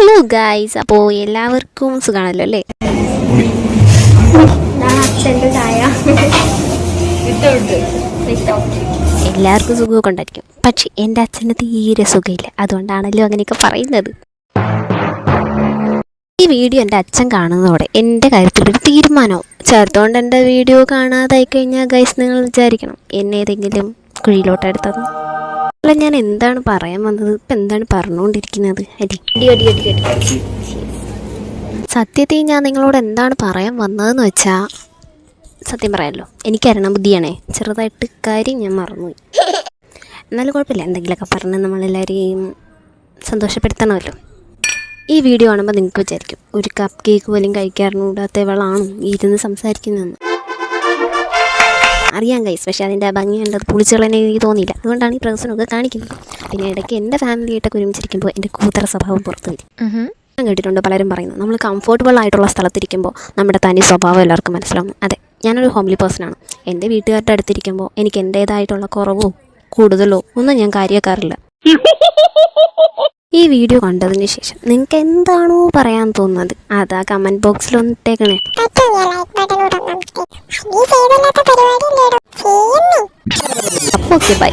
Hello guys, അപ്പോൾ എല്ലാവർക്കും സുഖമാണല്ലോ അല്ലേ? എല്ലാവർക്കും സുഖമൊക്കെ ഉണ്ടായിരിക്കും. പക്ഷെ എൻ്റെ അച്ഛന് തീരെ സുഖമില്ല. അതുകൊണ്ടാണല്ലോ അങ്ങനെയൊക്കെ പറയുന്നത്. ഈ വീഡിയോ എൻ്റെ അച്ഛൻ കാണുന്നതോടെ എൻ്റെ കാര്യത്തിലൊരു തീരുമാനവും. ചേർത്തുകൊണ്ട് എൻ്റെ വീഡിയോ കാണാതായി കഴിഞ്ഞാൽ ഗൈസ് നിങ്ങൾ വിചാരിക്കണം എന്നെ ഏതെങ്കിലും കുഴിയിലോട്ടെടുത്തത്. അല്ല, ഞാൻ എന്താണ് പറയാൻ വന്നത്? ഇപ്പം എന്താണ് പറഞ്ഞുകൊണ്ടിരിക്കുന്നത്? സത്യത്തിൽ ഞാൻ നിങ്ങളോട് എന്താണ് പറയാൻ വന്നതെന്ന് വെച്ചാൽ, സത്യം പറയാമല്ലോ, എനിക്കറിയണം ബുദ്ധിയാണേ, ചെറുതായിട്ട് കാര്യം ഞാൻ മറന്നുപോയി. എന്നാലും കുഴപ്പമില്ല, എന്തെങ്കിലുമൊക്കെ പറഞ്ഞ് നമ്മളെല്ലാവരെയും സന്തോഷപ്പെടുത്തണമല്ലോ. ഈ വീഡിയോ കാണുമ്പോൾ നിങ്ങൾക്ക് വിചാരിക്കും ഒരു കപ്പ് കേക്ക് പോലും കഴിക്കാറിനൂടാത്തവളാണ് ഇരുന്ന് സംസാരിക്കുന്നതെന്ന്. അറിയാം ഗൈസ്, പക്ഷേ അതിൻ്റെ ഭംഗി കണ്ടത് പുളിച്ചുകളെന്നെ എനിക്ക് തോന്നിയില്ല. അതുകൊണ്ടാണ് ഈ പ്രദർശനമൊക്കെ കാണിക്കുന്നത്. പിന്നെ ഇടയ്ക്ക് എൻ്റെ ഫാമിലിയായിട്ടൊക്കെ ഒരുമിച്ചിരിക്കുമ്പോൾ എൻ്റെ കൂതറ സ്വഭാവം പുറത്തു വരും. ഞാൻ കേട്ടിട്ടുണ്ട് പലരും പറയുന്നത് നമ്മൾ കംഫർട്ടബിൾ ആയിട്ടുള്ള സ്ഥലത്തിരിക്കുമ്പോൾ നമ്മുടെ തനി സ്വഭാവം എല്ലാവർക്കും മനസ്സിലാവും. അതെ, ഞാനൊരു ഹോംലി പേഴ്സണാണ്. എൻ്റെ വീട്ടുകാരുടെ അടുത്തിരിക്കുമ്പോൾ എനിക്ക് എൻ്റേതായിട്ടുള്ള കുറവോ കൂടുതലോ ഒന്നും ഞാൻ കാര്യമാക്കാറില്ല. ഈ വീഡിയോ കണ്ടതിന് ശേഷം നിങ്ങൾക്ക് എന്താണോ പറയാൻ തോന്നുന്നത് അതാ കമൻറ്റ് ബോക്സിൽ ഒന്നിട്ടേക്കണേ. അപ്പോൾ ഓക്കെ, ബൈ.